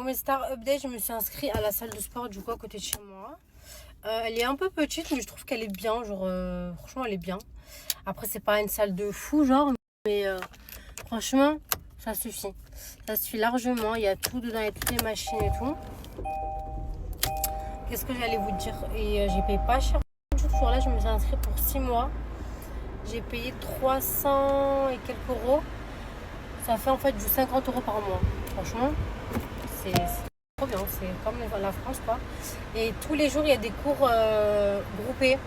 Mes Star Update, je me suis inscrite à la salle de sport du coup à côté de chez moi. Elle est un peu petite, mais je trouve qu'elle est bien. Genre, franchement, elle est bien. Après, c'est pas une salle de fou, genre, mais franchement, ça suffit. Ça suffit largement. Il y a tout dedans, il y a toutes les machines et tout. Qu'est-ce que j'allais vous dire? Et j'ai payé pas cher du tout. Genre là, je me suis inscrite pour 6 mois. J'ai payé 300 et quelques euros. Ça fait en fait du 50 euros par mois. Franchement, c'est trop bien. C'est comme la France, quoi. Et tous les jours, il y a des cours groupés.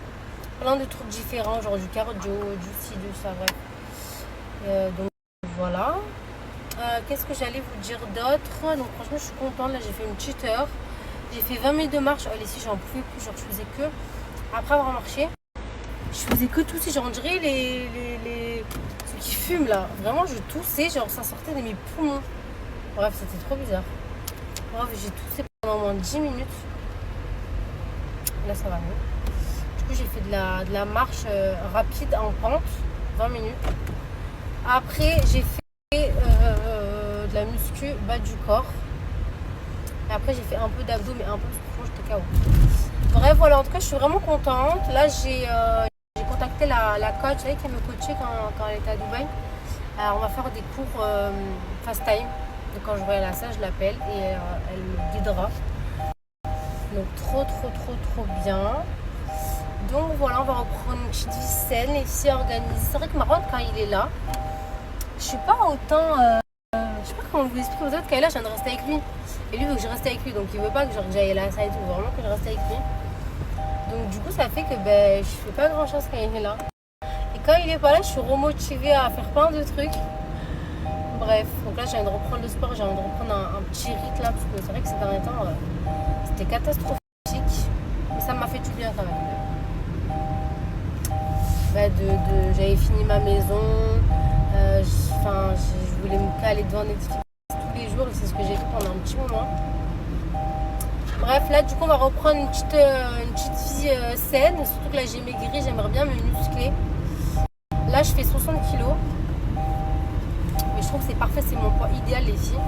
Plein de trucs différents, genre du cardio, du ci, du ça, bref. Donc voilà. Qu'est-ce que j'allais vous dire d'autre? Donc franchement, je suis contente. Là, j'ai fait une petite heure. J'ai fait 20 minutes de marche. Oh, les filles, j'en pouvais plus. Genre, je faisais que, après avoir marché, je faisais que tousser. Genre, on dirait ceux qui fument là. Vraiment, je toussais. Genre, ça sortait de mes poumons. Bref, c'était trop bizarre. Bref, j'ai toussé pendant au moins 10 minutes. Là, ça va mieux. Du coup, j'ai fait de la marche rapide en pente. 20 minutes. Après, j'ai fait de la muscu bas du corps. Et après, j'ai fait un peu d'abdos, mais un peu parce que j'étais KO. Bref, voilà, en tout cas, je suis vraiment contente. Là, j'ai contacté la coach qui me coachait quand elle était à Dubaï. Alors, on va faire des cours fast time. Donc, quand je vais à la salle, je l'appelle et elle me guidera. Donc, trop bien. Donc, voilà, on va reprendre une petite vie saine et si organisée. C'est vrai que Maroc, quand il est là, je suis pas autant. Je sais pas comment vous expliquer. Peut-être qu'elle là, je viens de rester avec lui. Et lui veut que je reste avec lui. Donc il veut pas que j'aille à la salle et tout. Il veut vraiment que je reste avec lui. Donc du coup, ça fait que ben, je fais pas grand chose quand il est là. Et quand il est pas là, je suis remotivée à faire plein de trucs. Bref, donc là, j'ai envie de reprendre le sport. J'ai envie de reprendre un petit rythme là. Parce que c'est vrai que ces derniers temps, c'était catastrophique. Mais ça m'a fait du bien quand même. Ben, j'avais fini ma maison. Je voulais me caler devant Netflix tous les jours et c'est ce que j'ai fait pendant un petit moment. Bref, là du coup on va reprendre une petite vie saine, surtout que là j'ai maigri, j'aimerais bien me muscler. Là je fais 60 kilos, mais je trouve que c'est parfait, c'est mon poids idéal les filles.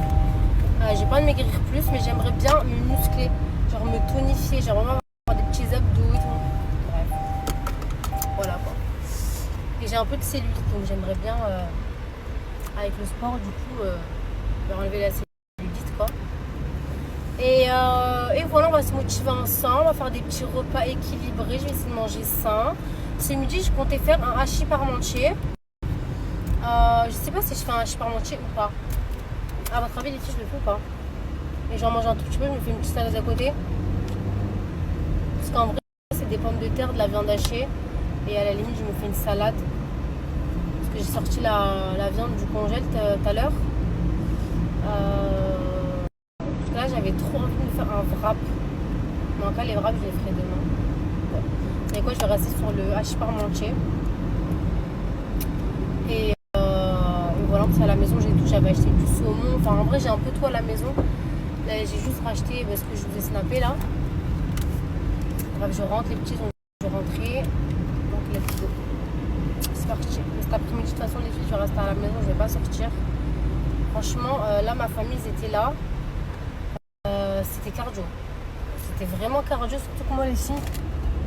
J'ai pas envie de maigrir plus, mais j'aimerais bien me muscler, genre me tonifier, genre vraiment avoir des petits abdos et tout. Bref, voilà quoi. Et j'ai un peu de cellulite, donc j'aimerais bien avec le sport du coup enlever la cellulite quoi. Et voilà, on va se motiver ensemble, on va faire des petits repas équilibrés, je vais essayer de manger sain. Ce midi, je comptais faire un hachis parmentier. Je sais pas si je fais un hachis parmentier ou pas. À votre avis, les filles, je le fais ou pas? Et j'en mange un tout petit peu, je me fais une petite salade à côté. Parce qu'en vrai, c'est des pommes de terre, de la viande hachée. Et à la limite, je me fais une salade. Parce que j'ai sorti la viande du congèle tout à l'heure. Là, j'avais trop envie de me faire un wrap. Mais en cas, les wraps, je les ferai demain. Bon. Et quoi, je vais rester sur le hachis parmentier. Et voilà, parce qu'à la maison, j'ai tout. J'avais acheté du saumon. Enfin, en vrai, j'ai un peu tout à la maison. Là, j'ai juste racheté parce que je vous ai snappé là. Bref, je rentre, les petits ont dû rentrer. Donc, let's go. C'est parti. Cet après-midi, de toute façon, les filles, je vais rester à la maison. Je vais pas sortir. Franchement, là, ma famille, ils étaient là. C'était cardio. C'était vraiment cardio, surtout que moi, les filles,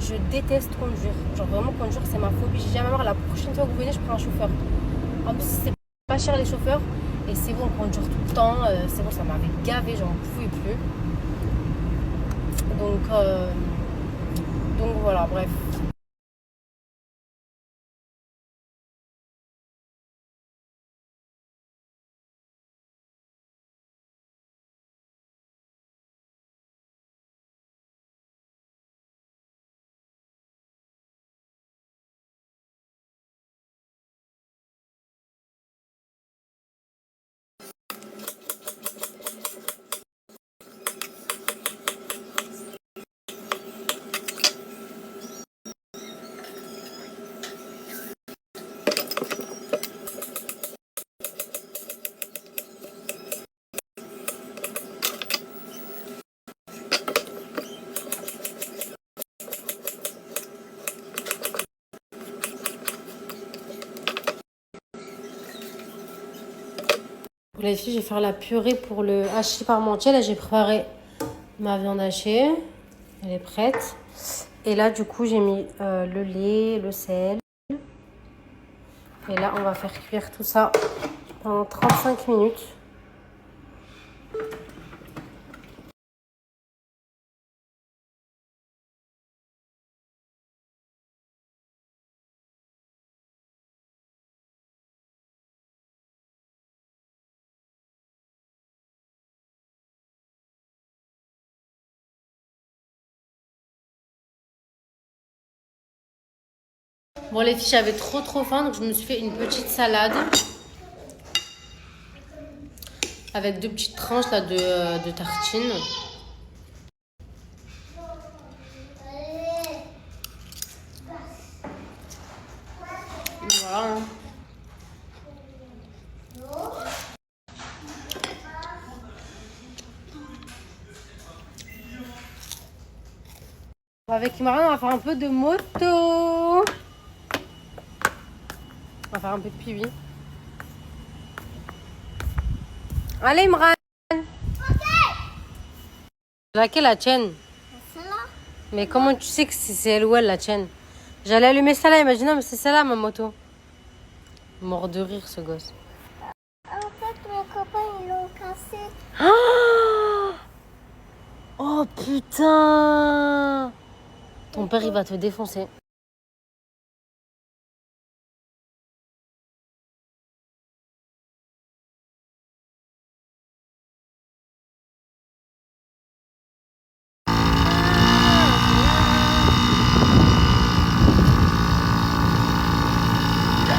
je déteste conduire. Genre vraiment conduire, c'est ma phobie. J'ai jamais marre. La prochaine fois que vous venez, je prends un chauffeur. En plus, c'est pas cher les chauffeurs. Et c'est bon, conduire tout le temps. C'est bon, ça m'avait gavé, j'en pouvais plus. Donc voilà, bref. coup, les filles, je vais faire la purée pour le hachis parmentier. Là, j'ai préparé ma viande hachée. Elle est prête. Et là, du coup, j'ai mis le lait, le sel. Et là, on va faire cuire tout ça pendant 35 minutes. Bon, les filles, j'avais trop faim, donc je me suis fait une petite salade avec 2 petites tranches là, de tartines. Voilà. Avec Imran, on va faire un peu de moto. On va faire un peu de piwi. Allez, Imran. Laquelle la tienne? Celle-là. Mais comment tu sais que c'est elle ou elle la tienne? J'allais allumer ça là, imaginons, mais c'est celle-là ma moto. Mort de rire ce gosse. En fait, mes copains, ils l'ont cassé. Oh putain! Ton père, il va te défoncer.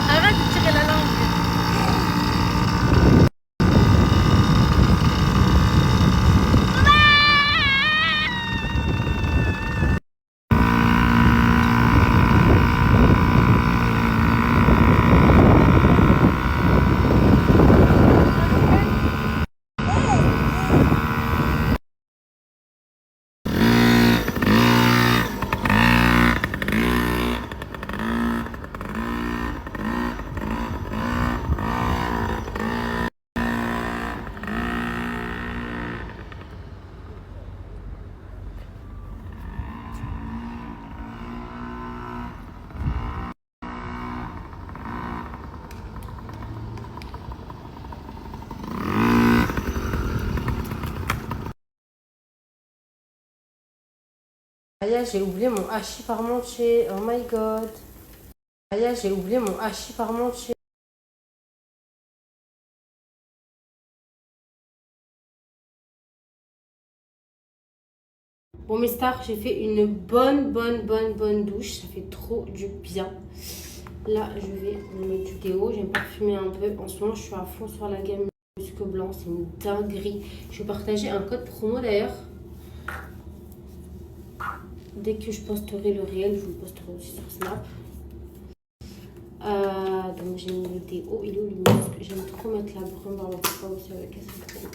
Arrête de tirer la langue. Aya, j'ai oublié mon hachis parmentier. Oh my god. Aya, j'ai oublié mon hachis parmentier. Bon mes stars, j'ai fait une bonne douche. Ça fait trop du bien. Là, je vais me mettre du déo. J'aime parfumer un peu. En ce moment, je suis à fond sur la gamme Musc Blanc. C'est une dinguerie. Je vais partager un code promo d'ailleurs. Dès que je posterai le réel, je vous le posterai aussi sur Snap. Donc j'ai mis le déo. Il est où le muscle? J'aime trop mettre la brume dans le corps aussi avec ça.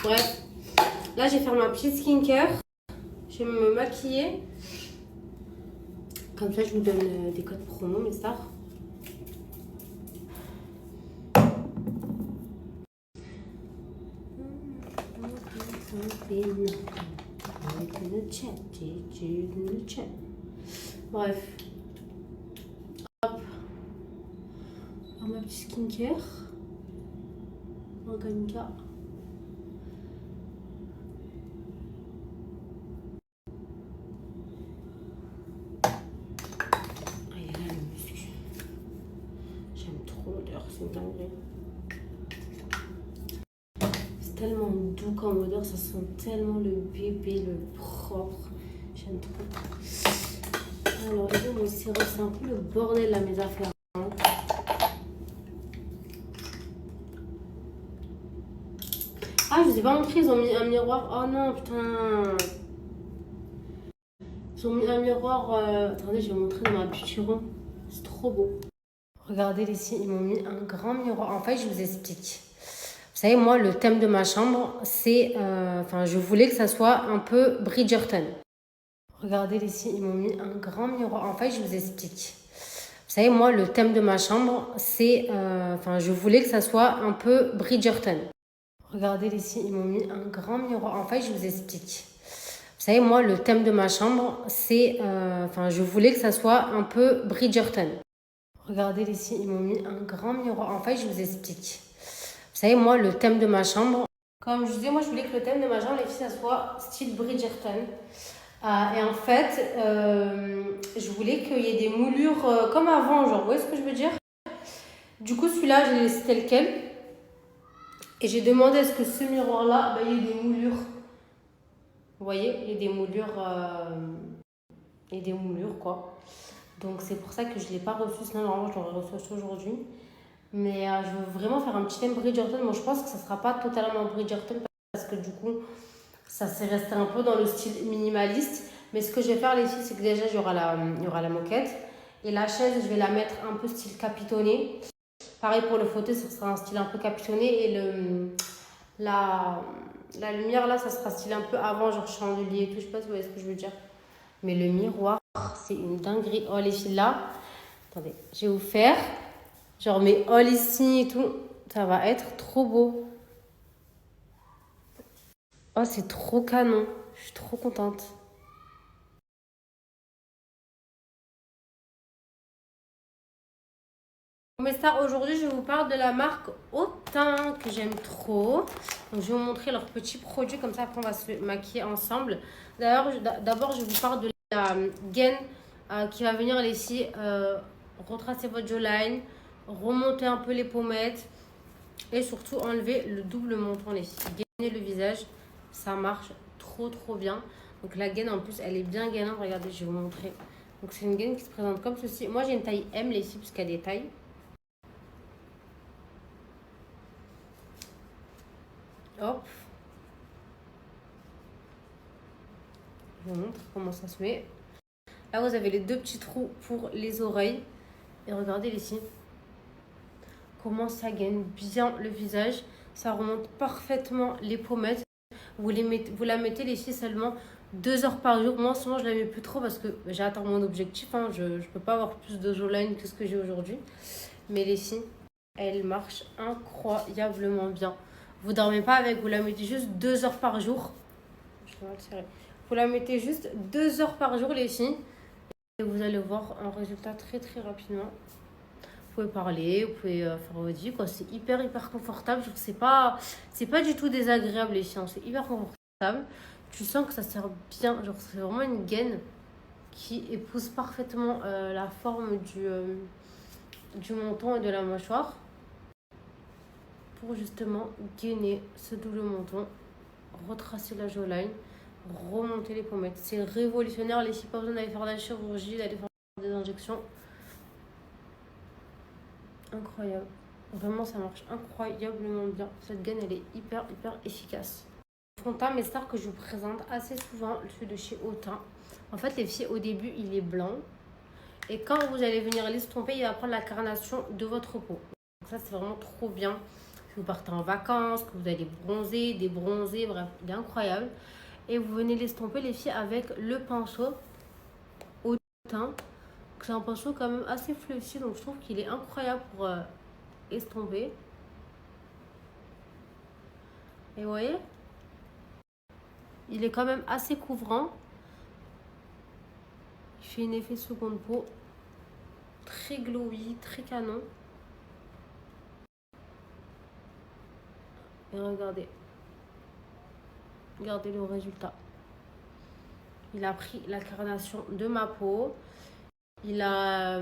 Bref. Là, je vais faire ma petite skincare. Je vais me maquiller. Comme ça, je vous donne des codes promo, mes stars. Bref. Hop. Alors, ma petite skincare. Organica. C'est dingue. C'est tellement doux comme odeur, ça sent tellement le bébé, le propre. J'aime trop. Alors, là, mon sirop, c'est un peu le bordel là, mes affaires. Ah, je vous ai pas montré, ils ont mis un miroir. Oh non, putain. Ils ont mis un miroir. Attendez, je vais vous montrer dans ma beauty room. C'est trop beau. Regardez ici, ils m'ont mis un grand miroir. En fait, je vous explique. Vous savez, moi, le thème de ma chambre, c'est... je voulais que ça soit un peu Bridgerton. Regardez ici, ils m'ont mis un grand miroir. En fait, je vous explique. Vous savez, moi, le thème de ma chambre, c'est... Enfin, je voulais que ça soit un peu Bridgerton. Regardez ici, ils m'ont mis un grand miroir. En fait, je vous explique. Vous savez, moi, le thème de ma chambre, c'est... Enfin, je voulais que ça soit un peu Bridgerton. Regardez ici, ils m'ont mis un grand miroir. En fait, je vous explique. Vous savez, moi, le thème de ma chambre... Comme je vous disais, moi, je voulais que le thème de ma chambre, les filles, ça soit style Bridgerton. Et en fait, je voulais qu'il y ait des moulures comme avant, genre, vous voyez ce que je veux dire? Du coup, celui-là, je l'ai laissé tel quel. Et j'ai demandé à ce que ce miroir-là, bah, il y ait des moulures. Vous voyez, il y a des moulures, quoi. Donc, c'est pour ça que je ne l'ai pas reçu. Sinon, normalement, je l'aurais reçu aujourd'hui. Mais je veux vraiment faire un petit thème Bridgerton. Moi, je pense que ça ne sera pas totalement Bridgerton parce que du coup, ça s'est resté un peu dans le style minimaliste. Mais ce que je vais faire, les filles, c'est que déjà, il y aura la moquette. Et la chaise, je vais la mettre un peu style capitonné. Pareil pour le fauteuil, ça sera un style un peu capitonné. Et la lumière, là, ça sera style un peu avant, genre chandelier et tout. Je sais pas si vous voyez ce que je veux dire. Mais le miroir, c'est une dinguerie. Oh, les filles, là, attendez, je vais vous faire genre mes halls ici et tout. Ça va être trop beau. Oh, c'est trop canon. Je suis trop contente. Mes stars, aujourd'hui, je vous parle de la marque Autain que j'aime trop. Donc, je vais vous montrer leurs petits produits. Comme ça, après, on va se maquiller ensemble. D'abord, je vous parle de la gaine qui va venir, les filles, retracer votre jawline, remonter un peu les pommettes et surtout enlever le double menton, les filles. Gainer le visage, ça marche trop, trop bien. Donc, la gaine, en plus, elle est bien gainante. Regardez, je vais vous montrer. Donc, c'est une gaine qui se présente comme ceci. Moi, j'ai une taille M, les filles, parce qu'il y a des tailles. Hop. Je vous montre comment ça se met. Là, vous avez les deux petits trous pour les oreilles. Et regardez ici. Comment ça gagne bien le visage. Ça remonte parfaitement les pommettes. Vous la mettez, les filles, seulement 2 heures par jour. Moi, souvent, je la mets plus trop parce que j'ai atteint mon objectif. Hein. Je ne peux pas avoir plus de jawline que ce que j'ai aujourd'hui. Mais les filles, elle marche incroyablement bien. Vous dormez pas avec, vous la mettez juste 2 heures par jour. Je vais le serrer. Vous la mettez juste 2 heures par jour, les filles. Et vous allez voir un résultat très très rapidement. Vous pouvez parler, vous pouvez faire votre vie, quoi. C'est hyper hyper confortable. C'est pas du tout désagréable, les filles. C'est hyper confortable. Tu sens que ça sert bien. Genre, c'est vraiment une gaine qui épouse parfaitement la forme du menton et de la mâchoire. Pour justement gainer ce double menton, retracer la jawline, remonter les pommettes. C'est révolutionnaire, les filles, pas besoin d'aller faire de la chirurgie, d'aller faire des injections. Incroyable. Vraiment, ça marche incroyablement bien. Cette gaine, elle est hyper, hyper efficace. Le fond de teint, mes stars que je vous présente assez souvent, celui de chez Autain. En fait, les filles, au début, il est blanc. Et quand vous allez venir l'estomper, il va prendre la carnation de votre peau. Donc ça, c'est vraiment trop bien. Si vous partez en vacances, que vous allez bronzer, débronzer, bref, il est incroyable. Et vous venez l'estomper, les filles, avec le pinceau Autain. C'est un pinceau quand même assez fluffy, donc je trouve qu'il est incroyable pour estomper. Et vous voyez, il est quand même assez couvrant. Il fait un effet seconde peau très glowy, très canon. Et regardez. Regardez le résultat. Il a pris la carnation de ma peau. Il a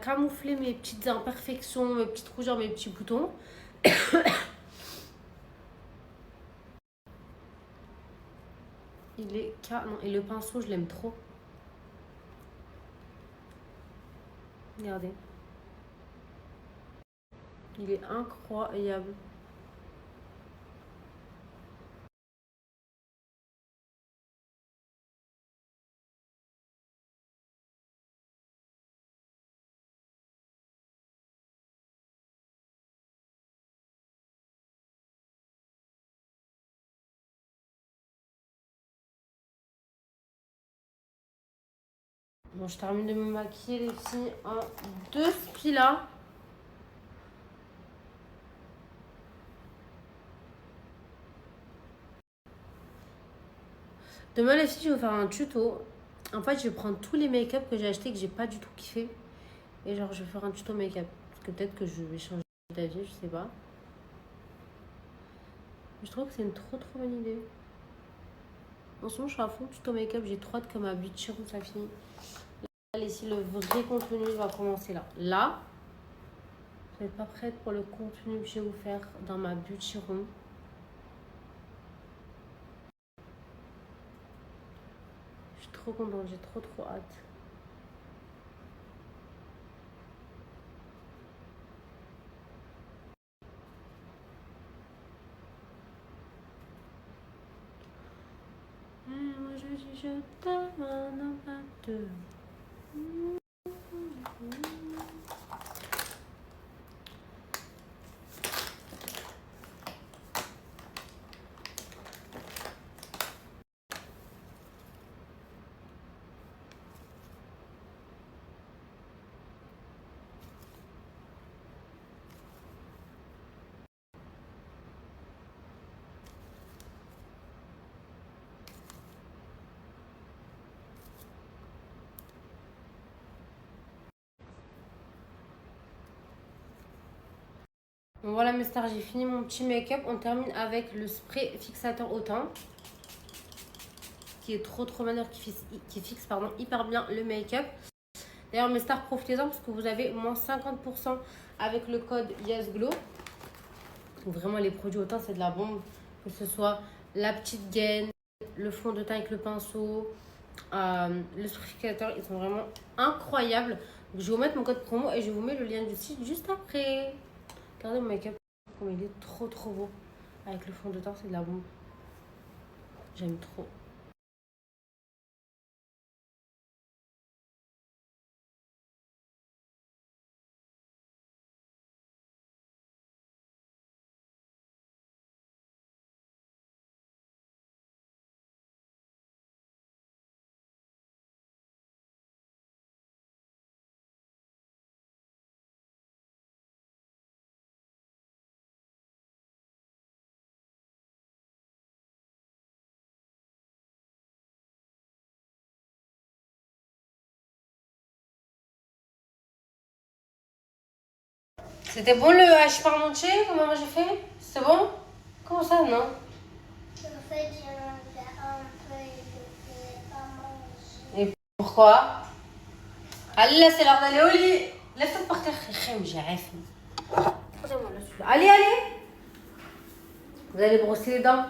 camouflé mes petites imperfections, mes petites rougeurs, mes petits boutons. Il est canon. Et le pinceau, je l'aime trop. Regardez. Il est incroyable. Bon, je termine de me maquiller les filles en 2 spilas. Demain les filles, je vais vous faire un tuto. En fait, je vais prendre tous les make-up que j'ai achetés que j'ai pas du tout kiffé. Et genre, je vais faire un tuto make-up. Parce que peut-être que je vais changer d'avis, je sais pas. Je trouve que c'est une trop bonne idée. En ce moment, je suis à fond tuto make-up. J'ai trop hâte que ma beauty room ça finit. Là, ici, le vrai contenu va commencer là. Là, vous n'êtes pas prête pour le contenu que je vais vous faire dans ma beauty room. Je suis trop contente, j'ai trop hâte. Moi je dis je t'aime un pas deux. Bon, voilà mes stars, j'ai fini mon petit make-up. On termine avec le spray fixateur au teint. Qui est trop bien, qui fixe hyper bien le make-up. D'ailleurs mes stars, profitez-en parce que vous avez moins 50% avec le code YesGlow. Vraiment les produits au teint c'est de la bombe. Que ce soit la petite gaine, le fond de teint avec le pinceau, le spray fixateur, ils sont vraiment incroyables. Donc, je vais vous mettre mon code promo et je vous mets le lien du site juste après. Regardez mon make-up, comme il est trop beau. Avec le fond de teint, c'est de la bombe. J'aime trop. C'était bon le hache parmentier? Comment j'ai fait? C'est bon? Comment ça, non? En fait, j'ai mangé un peu et je ne voulais pas manger. Et pourquoi? Allez, là, c'est l'heure d'aller au lit. Laisse-toi par terre. J'ai rêvé. Allez, allez. Vous allez brosser les dents.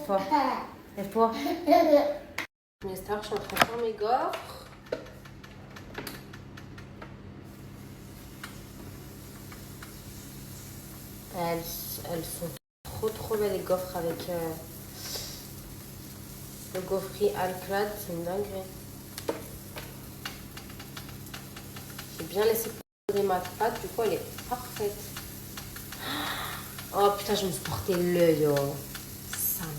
Lève-toi. Lève-toi. Mes stars, je suis en train de faire mes gaufres. Elles sont trop belles les gaufres avec le gaufrier Alclad, c'est une dinguerie. J'ai bien laissé poser ma pâte, du coup elle est parfaite. Oh putain, je me suis porté l'œil, oh. Sa mère.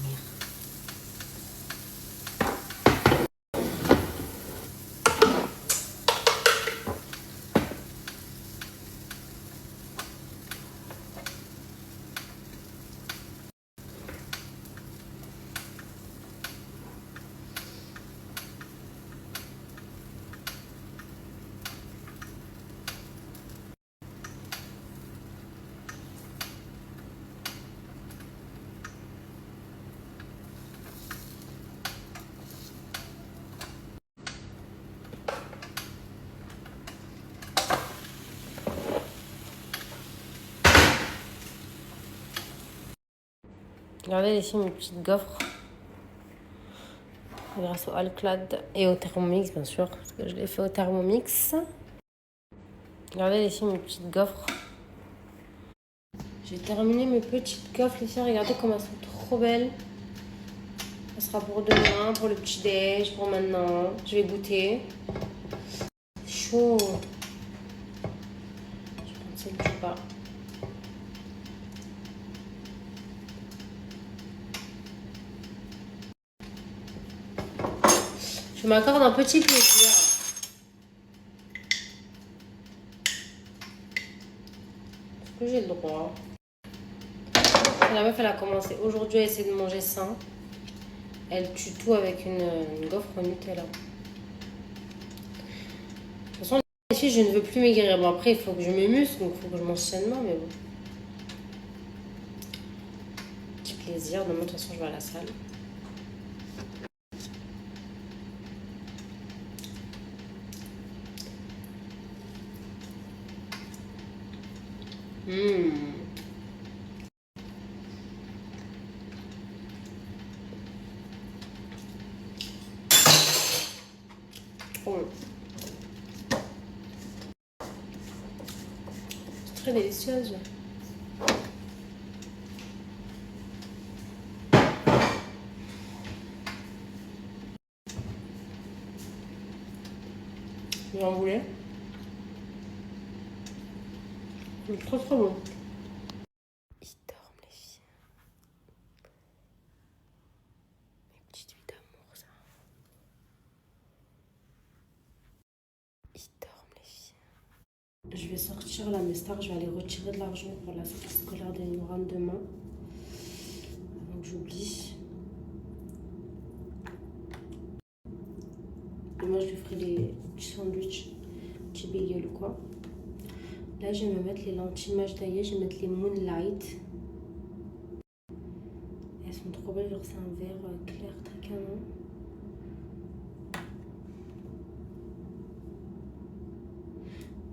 Regardez ici mes petites gaufres. Grâce au Alclad et au Thermomix, bien sûr, parce que je l'ai fait au Thermomix. Regardez ici mes petites gaufres. J'ai terminé mes petites gaufres, les filles. Regardez comme elles sont trop belles. Ça sera pour demain, pour le petit déj, pour maintenant. Je vais goûter. C'est chaud. Je vais prendre celle du bas. Je m'accorde un petit plaisir. Est-ce que j'ai le droit? La meuf, elle a commencé aujourd'hui à essayer de manger sain. Elle tue tout avec une gaufre au Nutella. De toute façon, les filles, je ne veux plus maigrir. Bon, après, il faut que je me muscle, donc il faut que je mange sainement, mais bon. Petit plaisir. Demain, de toute façon, je vais à la salle. Bon. C'est très délicieuse. Vous en voulez? C'est trop trop bon. Ils dorment les filles. Mes petites vies d'amour, ça. Ils dorment les filles. Je vais sortir là, mes stars, je vais aller retirer de l'argent pour la sortie scolaire des Noran demain. Avant que j'oublie. Demain, je lui ferai des petits sandwichs, petits bagels ou quoi. Là, je vais me mettre les lentilles Majdaïa, je vais mettre les Moonlight. Elles sont trop belles, genre c'est un vert clair, très canon.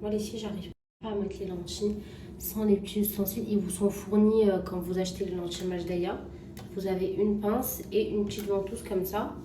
Moi, les filles, j'arrive pas à mettre les lentilles sans les petits ustensiles. Ils vous sont fournis quand vous achetez les lentilles Majdaïa. Vous avez une pince et une petite ventouse comme ça.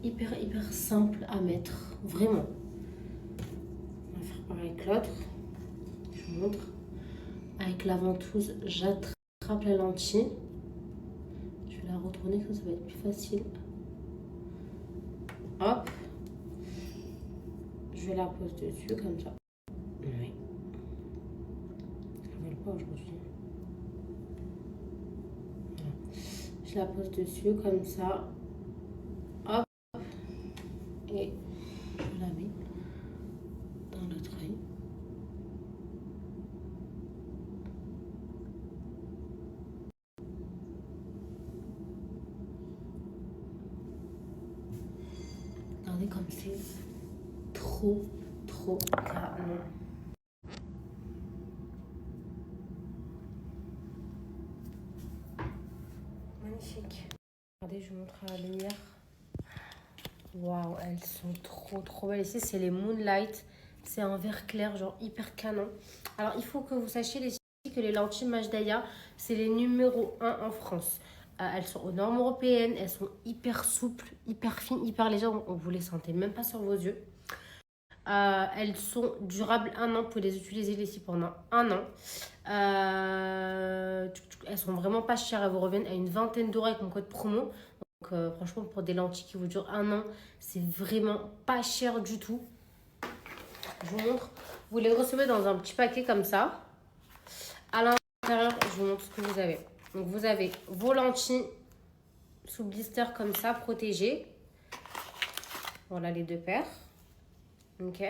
Hyper simple à mettre, vraiment. On va faire pareil avec l'autre. Je vous montre. Avec la ventouse, j'attrape la lentille. Je vais la retourner comme ça va être plus facile. Hop. Je vais la poser dessus comme ça. Oui. Je ne pas aujourd'hui. Voilà. Je la pose dessus comme ça. Hop. Et je la mets dans l'autre œil. Regardez comme c'est trop canon. Magnifique. Regardez, je vous montre à la lumière. Waouh, elles sont trop belles. Ici, c'est les Moonlight. C'est un vert clair, genre hyper canon. Alors, il faut que vous sachiez les filles que les lentilles Majdaïa, c'est les numéro 1 en France. Elles sont aux normes européennes. Elles sont hyper souples, hyper fines, hyper légères. Vous les sentez même pas sur vos yeux. Elles sont durables 1 an. Vous pouvez les utiliser les filles pendant 1 an. Elles sont vraiment pas chères. Elles vous reviennent à une vingtaine d'euros avec mon code promo. Donc, franchement, pour des lentilles qui vous durent 1 an, c'est vraiment pas cher du tout. Je vous montre. Vous les recevez dans un petit paquet comme ça. À l'intérieur, je vous montre ce que vous avez. Donc, vous avez vos lentilles sous blister comme ça, protégées. Voilà les 2 paires. Ok.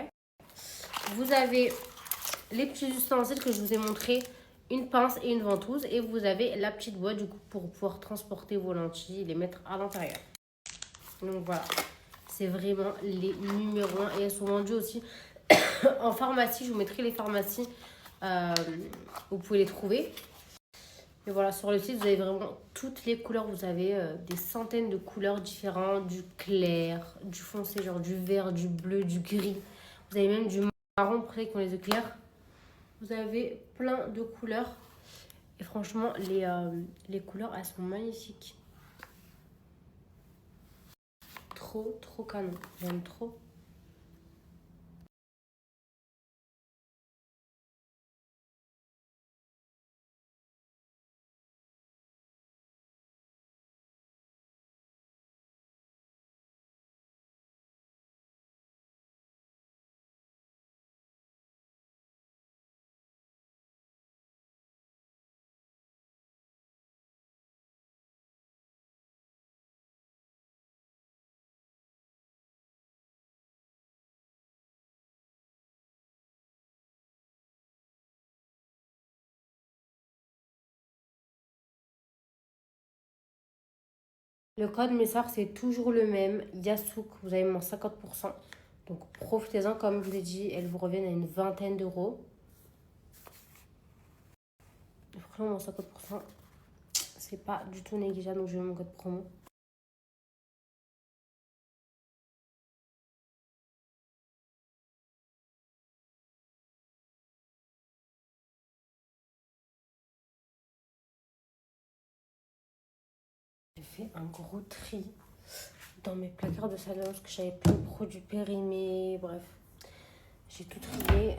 Vous avez les petits ustensiles que je vous ai montrés. Une pince et une ventouse. Et vous avez la petite boîte du coup pour pouvoir transporter vos lentilles et les mettre à l'intérieur. Donc voilà. C'est vraiment les numéros 1. Et elles sont vendues aussi en pharmacie. Je vous mettrai les pharmacies. Vous pouvez les trouver. Et voilà, sur le site, vous avez vraiment toutes les couleurs. Vous avez des centaines de couleurs différentes. Du clair, du foncé, genre du vert, du bleu, du gris. Vous avez même du marron pour ceux qui ont les yeux clairs. Vous avez plein de couleurs. Et franchement, les couleurs, elles sont magnifiques. Trop canon. J'aime trop. Le code Messar, c'est toujours le même. Yasouk, vous avez moins 50%. Donc profitez-en, comme je vous l'ai dit, elles vous reviennent à une vingtaine d'euros. Franchement, moins 50%, c'est pas du tout négligeable. Donc je mets mon code promo. J'ai fait un gros tri dans mes placards de salon parce que j'avais plein de produits périmés. Bref, j'ai tout trié.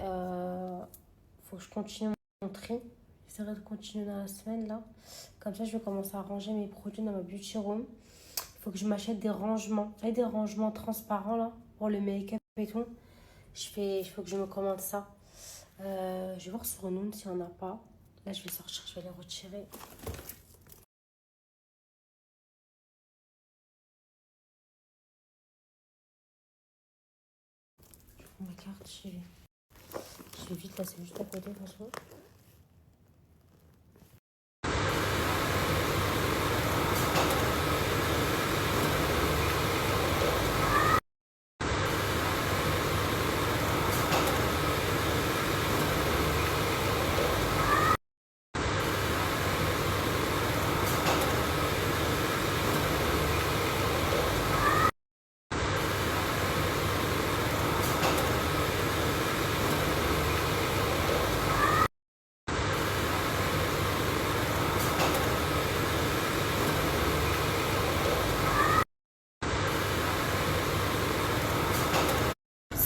Faut que je continue mon tri. J'essaierai de continuer dans la semaine là. Comme ça, je vais commencer à ranger mes produits dans ma beauty room. Il faut que je m'achète des rangements. Vous savez, des rangements transparents là pour le make-up et tout. Il faut que je me commande ça. Je vais voir sur Noon s'il n'y en a pas. Là, je vais sortir, je vais les retirer. Je prends ma carte, je vais vite là, c'est juste à côté, franchement.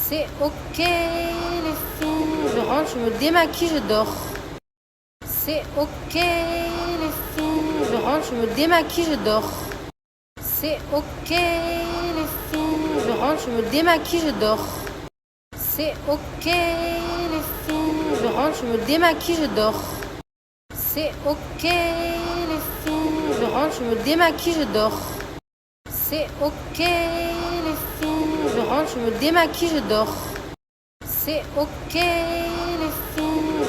C'est ok les filles, je rentre, je me démaquille, je dors. C'est ok les filles, je rentre, je me démaquille, je dors. C'est ok les filles, je rentre, je me démaquille, je dors. C'est ok les filles, je rentre, je me démaquille, je dors. C'est ok les filles, je rentre, je me démaquille, je dors. C'est ok les filles, je rentre, je me démaquille, je dors. C'est ok les filles.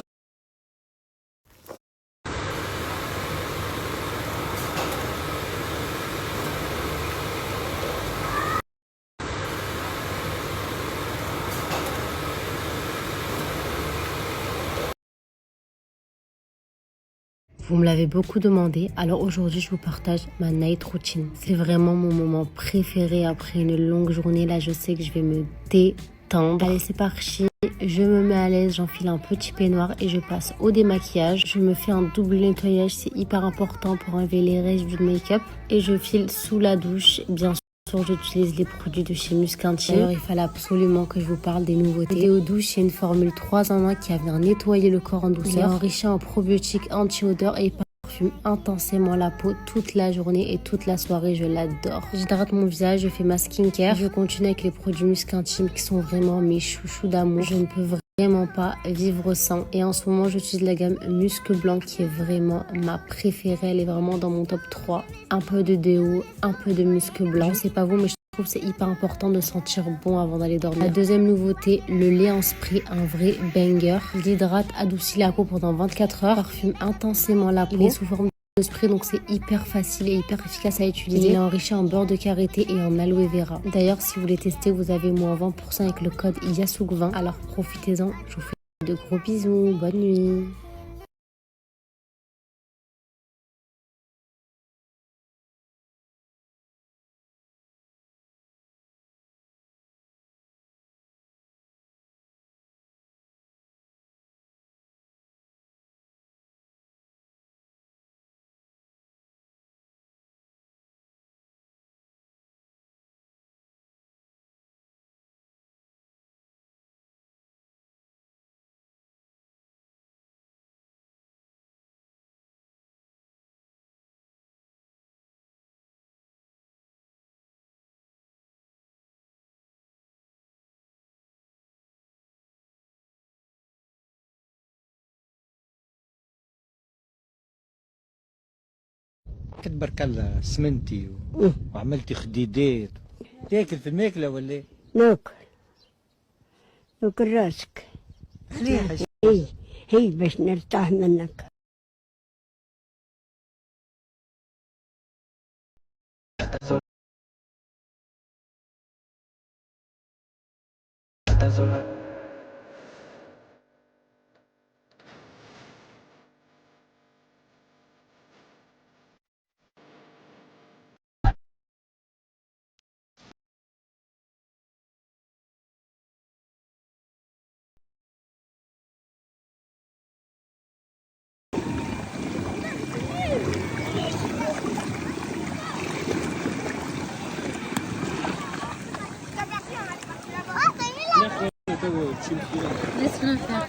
Vous me l'avez beaucoup demandé, alors aujourd'hui je vous partage ma night routine. C'est vraiment mon moment préféré après une longue journée. Là je sais que je vais me détendre. Allez c'est parti, je me mets à l'aise, j'enfile un petit peignoir et je passe au démaquillage. Je me fais un double nettoyage, c'est hyper important pour enlever les restes du make-up. Et je file sous la douche, bien sûr. J'utilise les produits de chez Musk Intime. Alors il fallait absolument que je vous parle des nouveautés. Et aux douches, il y a une formule 3 en 1 qui vient nettoyer le corps en douceur. Il est enrichi en probiotiques anti-odeur et parfume intensément la peau toute la journée et toute la soirée. Je l'adore. J'hydrate mon visage, je fais ma skincare. Je continue avec les produits Musk Intime qui sont vraiment mes chouchous d'amour. Je ne peux vraiment pas vivre sans. Et en ce moment, j'utilise la gamme Musc Blanc qui est vraiment ma préférée. Elle est vraiment dans mon top 3. Un peu de déo, un peu de musc blanc. C'est pas vous, mais je trouve que c'est hyper important de sentir bon avant d'aller dormir. La deuxième nouveauté, le lait en spray, un vrai banger. Il hydrate, adoucit la peau pendant 24 heures. Parfume intensément la peau. Il est sous forme de spray, donc c'est hyper facile et hyper efficace à utiliser. Il est enrichi en beurre de karité et en aloe vera. D'ailleurs, si vous voulez tester, vous avez moins 20% avec le code YASOUK20. Alors profitez-en. Je vous fais de gros bisous. Bonne nuit. تبارك الله سمنتي وعملتي خديدات تاكل في الماكله ولا إيه؟ ناكل ناكل راسك علاش هي باش نرتاح منك. Laisse-le faire.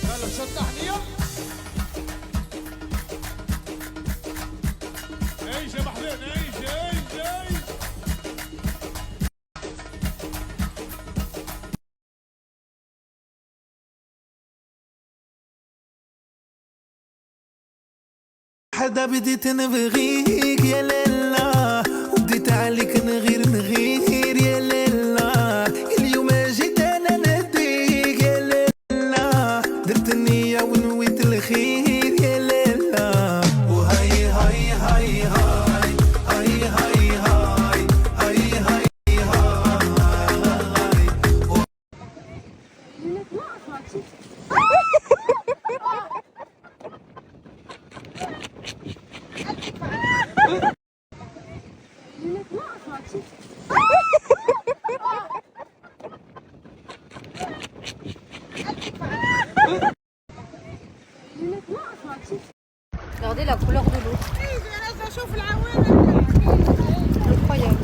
يلا شوط تحلية. عيش يا محلين عيش عيش عيش. حدا بديت نبغيك يا ليلى وبديت عليك نغير يا ليلى اليوم جيت انا نهديك يا ليلى درت النية ونويت الخير يا ليلى وهاي هاي هاي هاي هاي هاي هاي هاي هاي هاي Regardez la couleur de l'eau. Incroyable.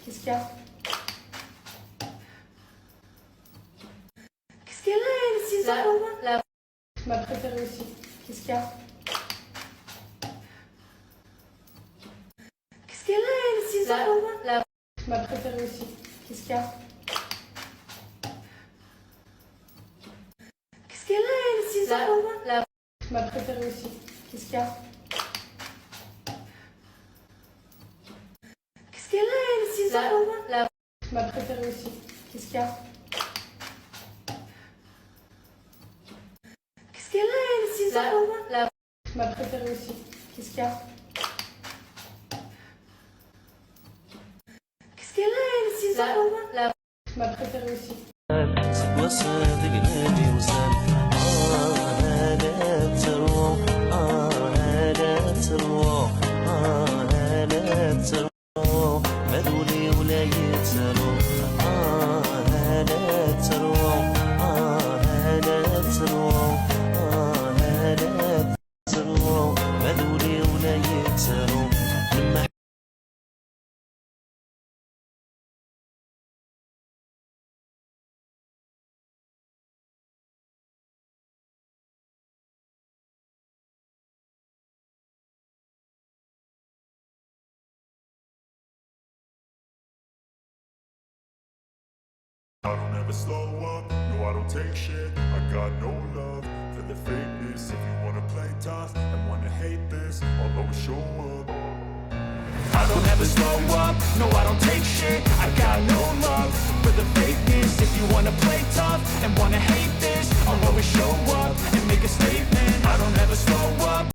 Qu'est-ce qu'il y a? Qu'est-ce qu'elle a, elle, 6 ans? Ma préférée aussi. Qu'est-ce qu'il y a? Qu'est-ce qu'elle a, elle, 6 ans? Ma préférée aussi. Qu'est-ce qu'il y a? Qu'est-ce qu'elle a, elle, 6 ans? Ma préférée aussi. Qu'est-ce qu'il y a? Qu'est-ce qu'elle a, elle, 6 ans? Ma préférée aussi. Qu'est-ce qu'il y a? Qu'est-ce qu'elle a, elle, 6 ans? Ma préférée aussi. Qu'est-ce qu'il y a? La ma préférée aussi. وصدق نبي وسام لا تروح لا تروح لا تروح مدولي ولا يتروح لا تروح لا تروح لا تروح مدولي ولا يتروح لما I don't ever slow up, no I don't take shit. I got no love for the fakeness. If you wanna play tough and wanna hate this, I'll always show up. I don't ever slow up, no I don't take shit. I got no love for the fakeness. If you wanna play tough and wanna hate this, I'll always show up and make a statement. I don't ever slow up.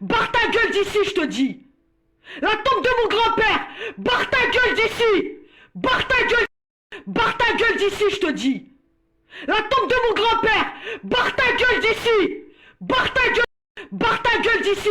Barre ta gueule d'ici, je te dis. La tombe de mon grand-père. Barre ta gueule d'ici. Barre ta gueule. Barre ta gueule d'ici, je te dis. La tombe de mon grand-père. Barre ta gueule d'ici. Barre ta gueule. Barre ta gueule d'ici.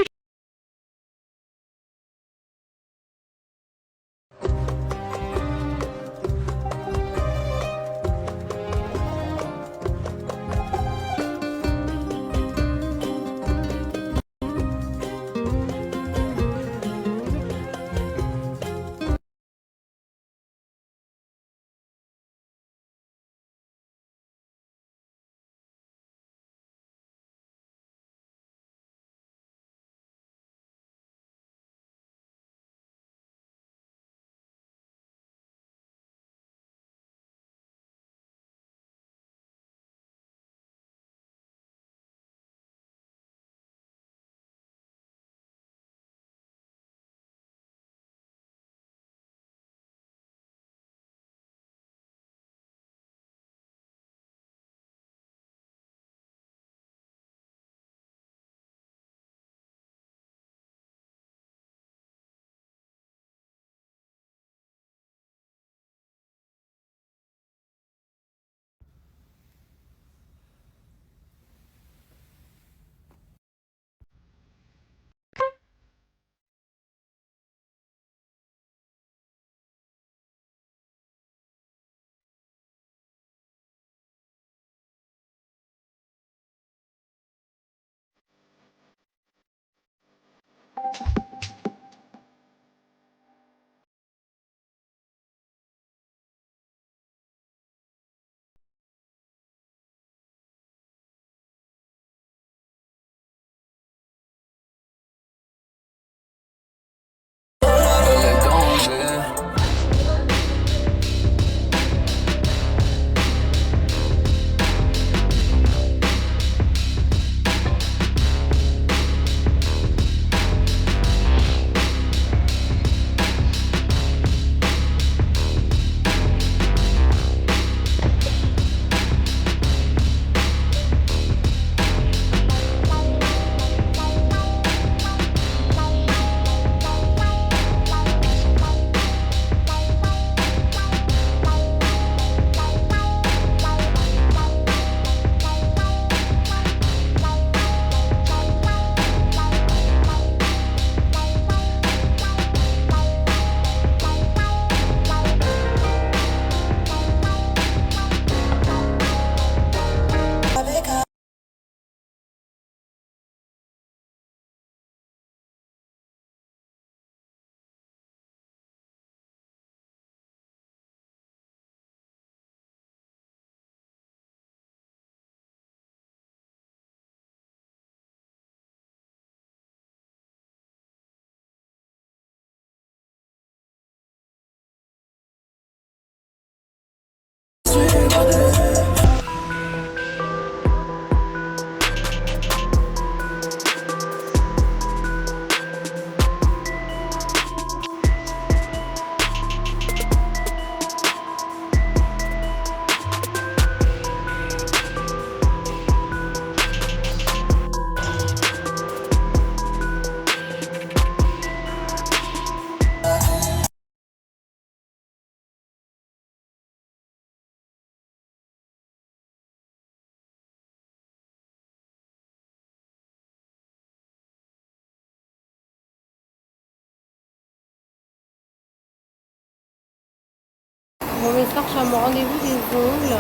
Bon, mes soeurs, je suis à mon rendez-vous des ongles.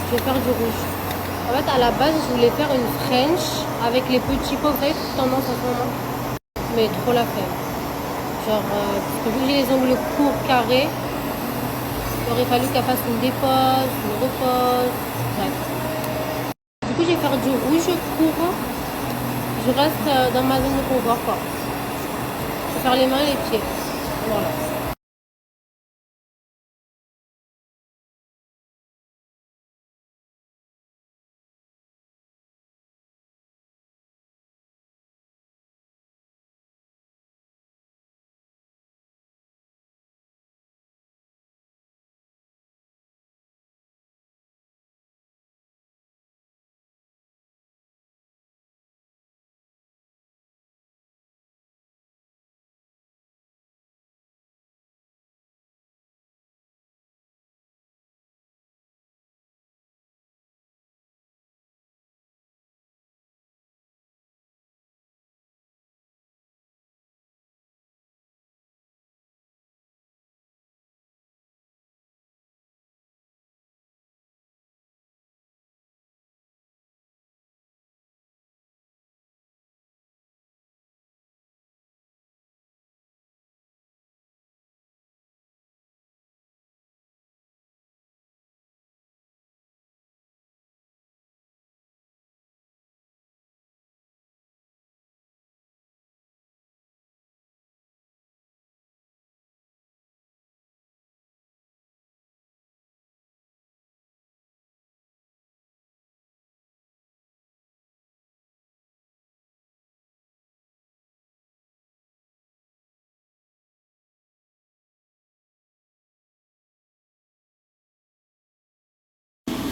Je vais faire du rouge. En fait, à la base, je voulais faire une French avec les petits pots. Vous savez, tendance en ce moment. Mais trop la flemme. Genre, parce que vu que j'ai les ongles courts, carrés, il aurait fallu qu'elle fasse une dépose, une repose. Bref. Du coup, je vais faire du rouge court. Je reste dans ma zone de confort, quoi. Je vais faire les mains et les pieds. Voilà.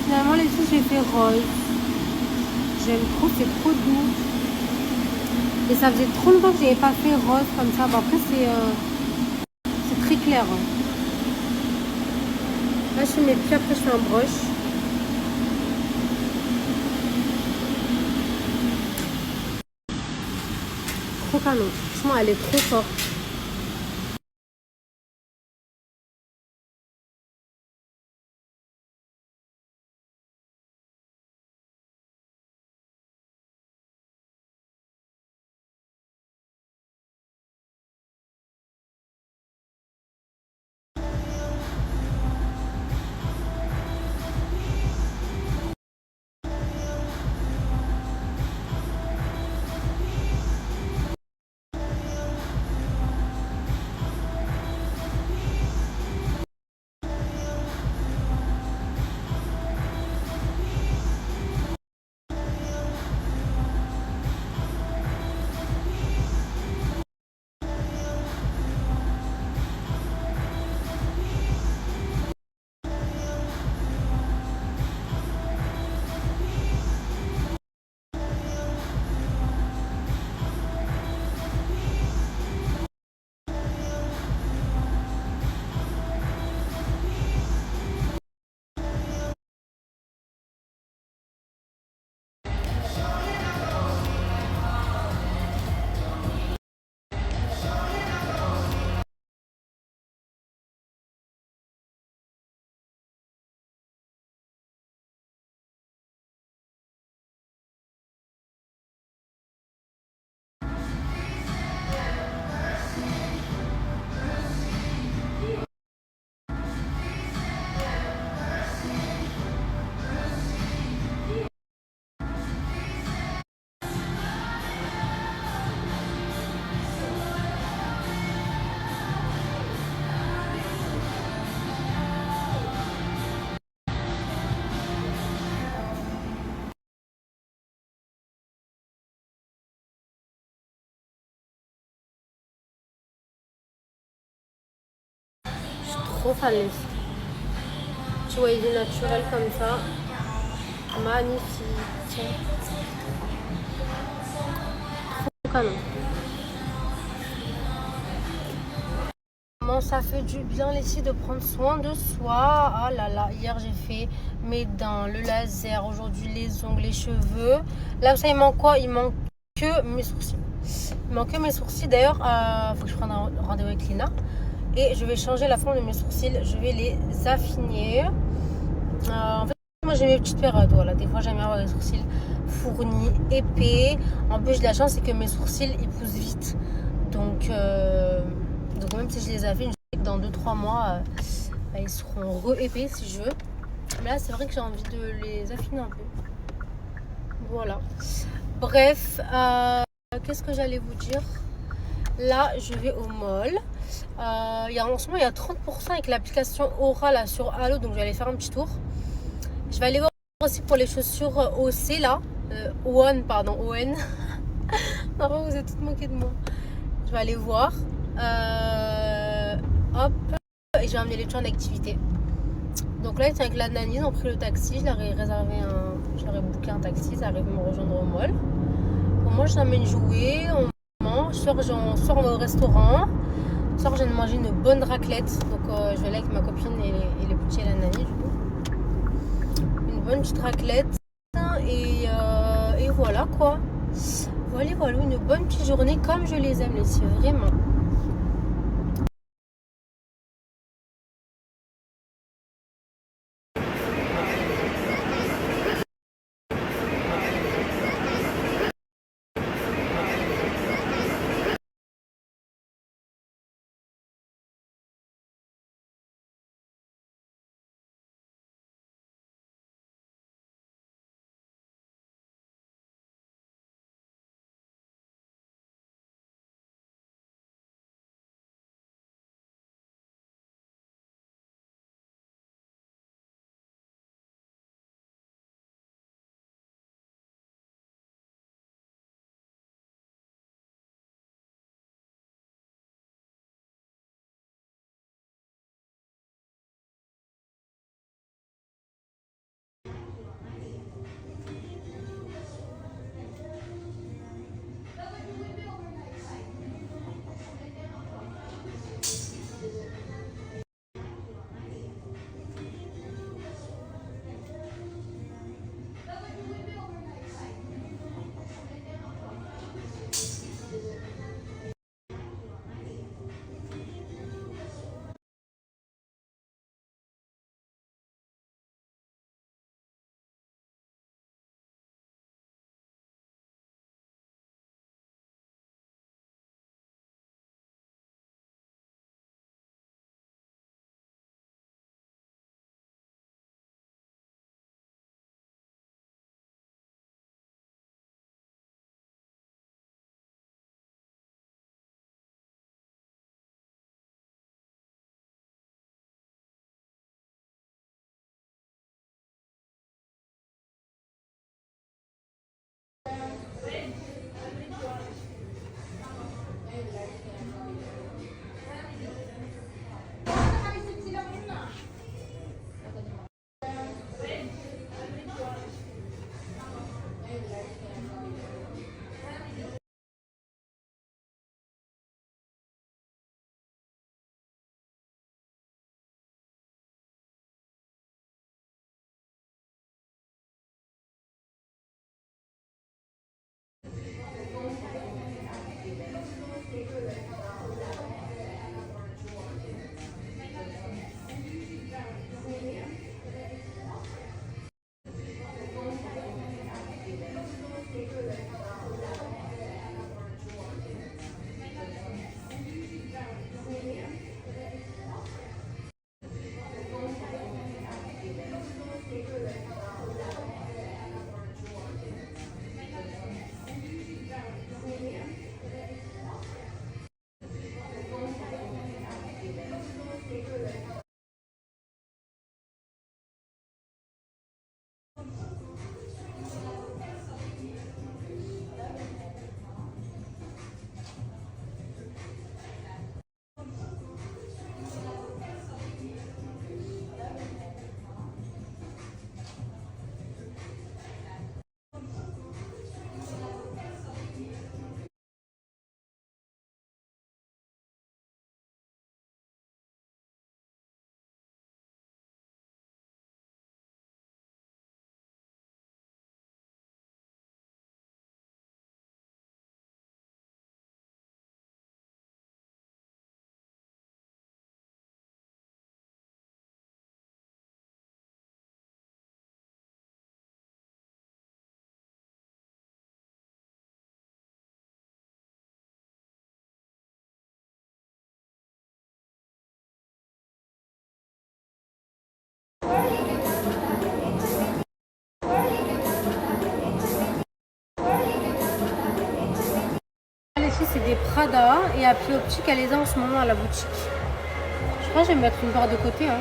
Finalement, les sous, j'ai fait rose. J'aime trop, c'est trop doux. Et ça faisait trop longtemps que je n'avais pas fait rose comme ça. Bon, après, c'est très clair. Là, je fais mes pieds, après, je fais un brush. Trop canon. Franchement, elle est trop forte. trop fan les filles. Tu vois, il est naturel comme ça. Magnifique. Trop canon. Comment ça fait du bien les filles de prendre soin de soi. Ah là là, hier j'ai fait mes dents, le laser, aujourd'hui les ongles, les cheveux. Là, ça il manque quoi? Il manque que mes sourcils. Il manque que mes sourcils. D'ailleurs, faut que je prenne un rendez-vous avec Lina. Et je vais changer la forme de mes sourcils. Je vais les affiner. En fait, moi j'ai mes petites périodes. Voilà, des fois j'aime bien avoir des sourcils fournis, épais. En plus, j'ai de la chance, c'est que mes sourcils ils poussent vite. Donc même si je les affine, je sais que dans 2-3 mois, ils seront re-épais si je veux. Mais là, c'est vrai que j'ai envie de les affiner un peu. Voilà. Bref, qu'est-ce que j'allais vous dire? Là, je vais au mall. En ce moment, il y a 30% avec l'application Aura là, sur Allo. Donc, je vais aller faire un petit tour. Je vais aller voir aussi pour les chaussures OC là. ON, pardon, ON. Non, vous êtes toutes moquées de moi. Je vais aller voir. Hop. Et je vais amener les gens en activité. Donc là, ils sont avec la nanny, ils ont pris le taxi. Je leur ai booké un taxi. Ils arrivent me rejoindre au mall. Donc moi, je t'emmène jouer. On mange. On sort au restaurant. Ce soir, je viens de manger une bonne raclette. Donc je vais aller avec ma copine et les petits et la nanny du coup. Une bonne petite raclette. Et voilà quoi. Voilà, une bonne petite journée comme je les aime les filles, vraiment. acheté, c'est des Prada. Et à Prix Optique, elle les a en ce moment à la boutique. Je crois que je vais mettre une barre de côté. Hein.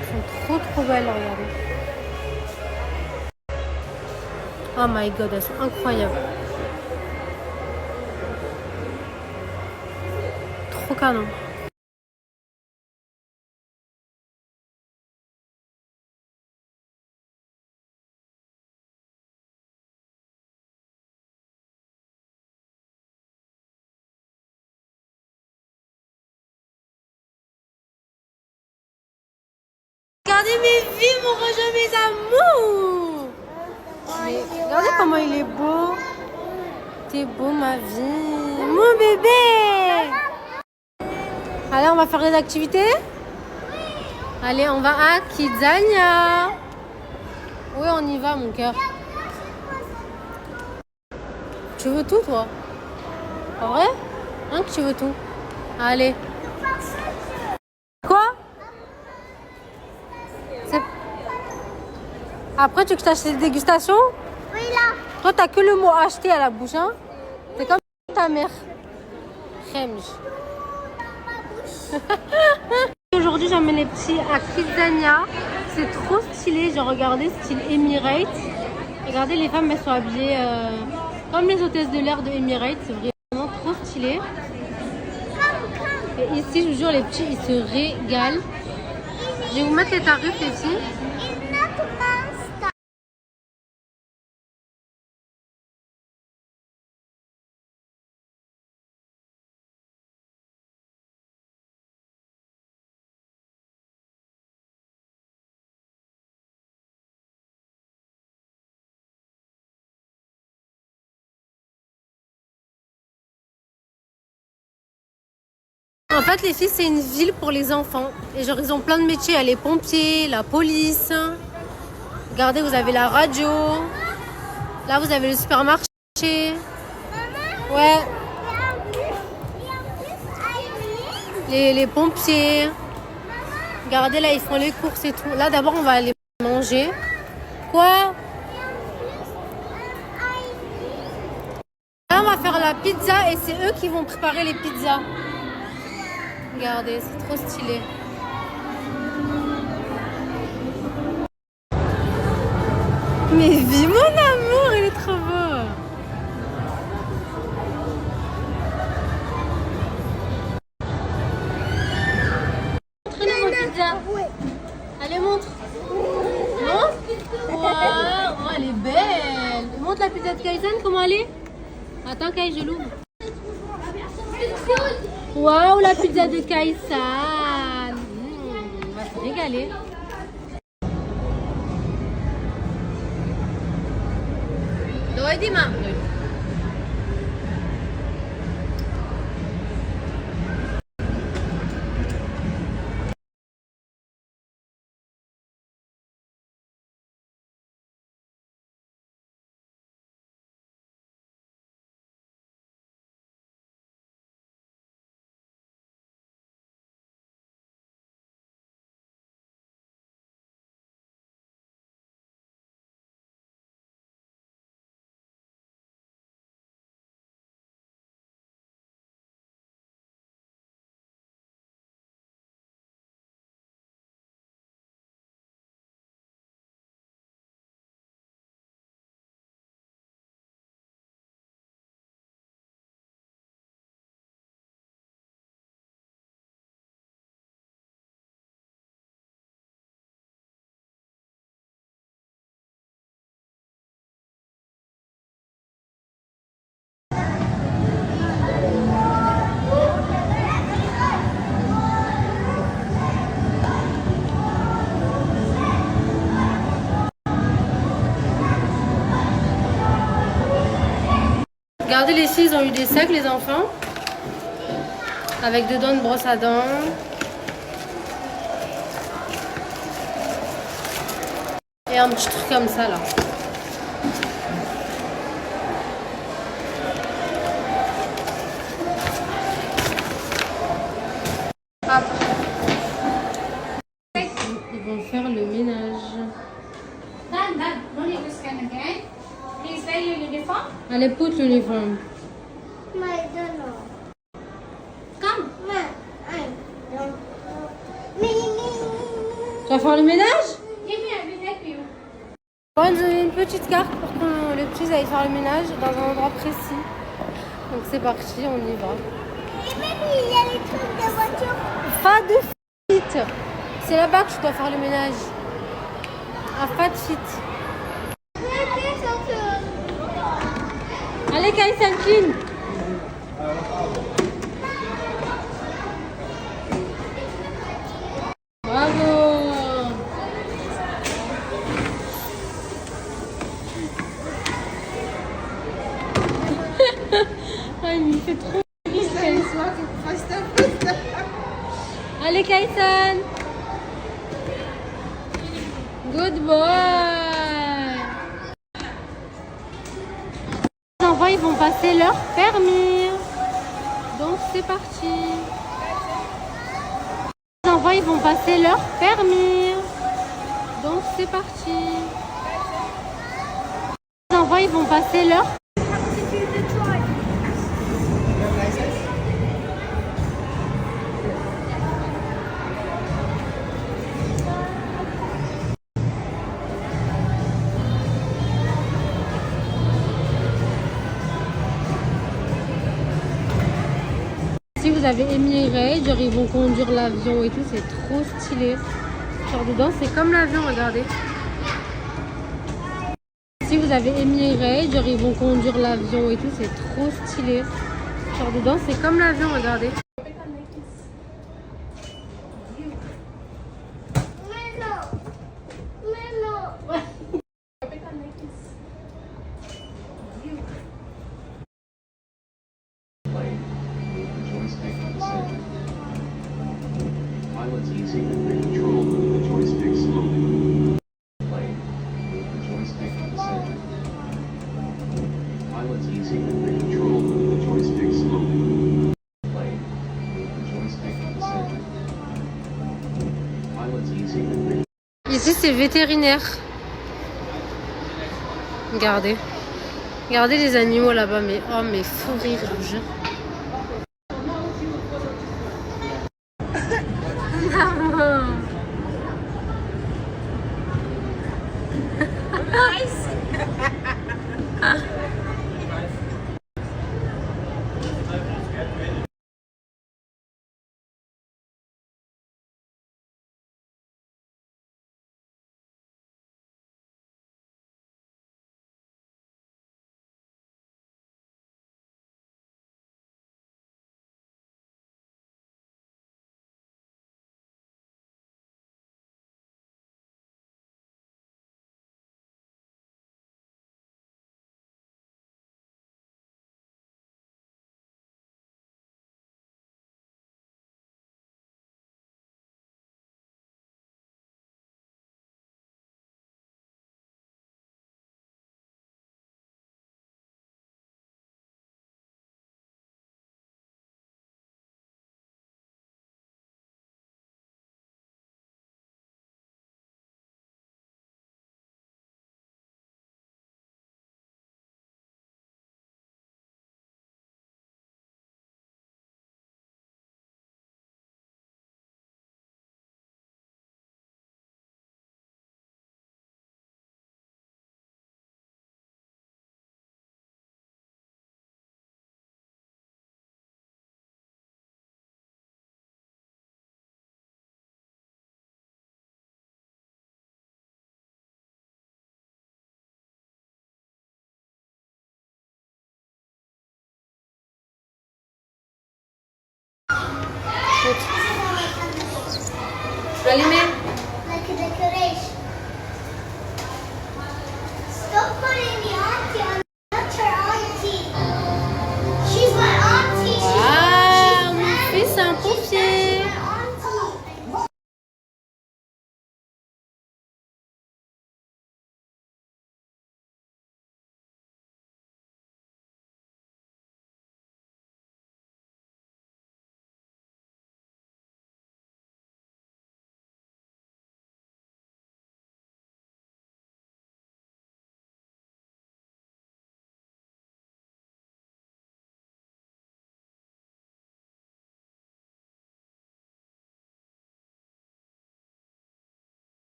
Elles sont trop belles, regardez. Oh my god, elles sont incroyables. Trop canon. Regardez mes vies, mon rejoint mes amours. Mais regardez comment il est beau. T'es beau ma vie. Mon bébé. Allez, on va faire des activités. Allez, on va à Kidzania. Oui, on y va mon cœur. Tu veux tout toi? En vrai? Hein que tu veux tout? Allez. Quoi? Après, tu veux que je t'achète des dégustations? Oui, là. Toi, t'as que le mot acheter à la bouche, hein? C'est comme ta mère. Khemj. Aujourd'hui, j'emmène les petits à Kidzania. C'est trop stylé. J'ai regardé style Emirates. Regardez, les femmes, elles sont habillées comme les hôtesses de l'air de Emirates. C'est vraiment trop stylé. Et ici, je vous jure, les petits, ils se régalent. Je vais vous mettre les tarifs, les filles. En fait, les filles, c'est une ville pour les enfants. Et genre, ils ont plein de métiers. Il y a les pompiers, la police. Regardez, vous avez la radio. Là, vous avez le supermarché. Ouais. Les pompiers. Regardez, là, ils font les courses et tout. Là, d'abord, on va aller manger. Quoi? Là, on va faire la pizza et c'est eux qui vont préparer les pizzas. Regardez, c'est trop stylé. Mais vis mon amour, il est trop beau. Montre-nous ma pizza. Allez, montre. Montre. Wow, oh, elle est belle. Montre la pizza de Kaizen, comment elle est? Attends, Kai, je l'ouvre. Waouh, la pizza de Kaisan. On va se régaler. Regardez, les filles, ils ont eu des sacs, les enfants. Avec dedans une brosse à dents. Et un petit truc comme ça, là. Après, ils vont faire le ménage. Allez, put l'uniforme. McDonald's. Come. Ouais, un, donc, Tu vas faire le ménage? On va donner une petite carte pour que le petit aille faire le ménage dans un endroit précis. Donc c'est parti, on y va. Et même il y a les trucs de voiture. Pas de fit. C'est là-bas que tu dois faire le ménage. Un fat fit. Allez, Kaisankine. Bravo. Ah, il me fait trop rire. Allez, Kaisan. Good boy. Les enfants, ils vont passer leur permis. Donc, c'est parti. Les enfants, ils vont passer leur permis. Donc, c'est parti. Les enfants, ils vont passer leur Si vous avez Emirates, genre ils vont conduire l'avion et tout, c'est trop stylé. Genre dedans, c'est comme l'avion, regardez. Si vous avez Emirates, genre ils vont conduire l'avion et tout, c'est trop stylé. Genre dedans, c'est comme l'avion, regardez. Mais non. Mais non. Pilots easy and control the joystick slowly. Play the joystick descend. Pilots easy and control the joystick slowly. Play the joystick descend. Pilots easy and Ici, c'est vétérinaire. Regardez. Regardez les animaux là-bas, mais oh, mais fou rire, je vous jure.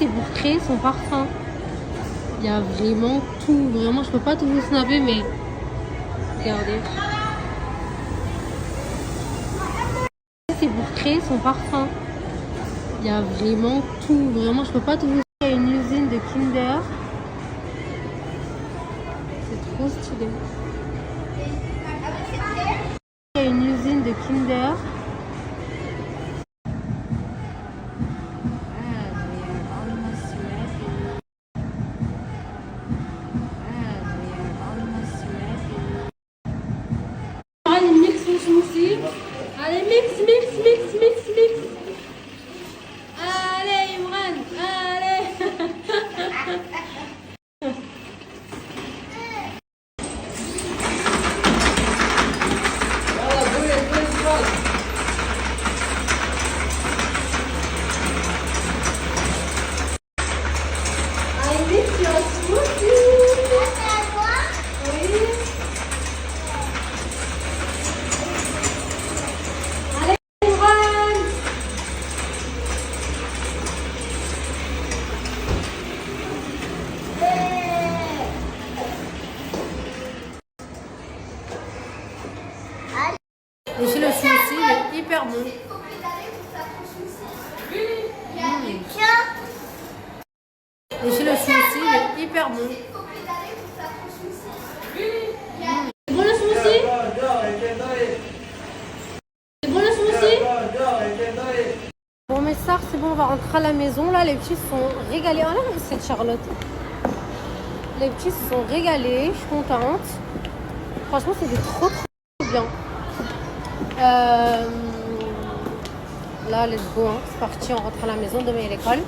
c'est pour créer son parfum. Il y a vraiment tout. Vraiment, je peux pas tout vous snapper, mais regardez. C'est pour créer son parfum. Il y a vraiment tout. Vraiment, je peux pas tout vous snapper. Il y a une usine de Kinder. C'est trop stylé. Il y a une usine de Kinder. Allez, mix mon smoothie. Allez, mix. Allez, Imran, allez. Allez, mix your smoothie. Oui. Allez, Imran. Et chez le smoothie, il est hyper bon. Et chez le smoothie, il est hyper bon. C'est bon le smoothie? C'est bon le smoothie? Bon mes stars, c'est bon, on va rentrer à la maison. Là, les petits se sont régalés. Oh là, cette Charlotte. Les petits se sont régalés, je suis contente. Franchement, c'était trop bien. Là, let's go, hein. C'est parti, on rentre à la maison, demain il y a l'école.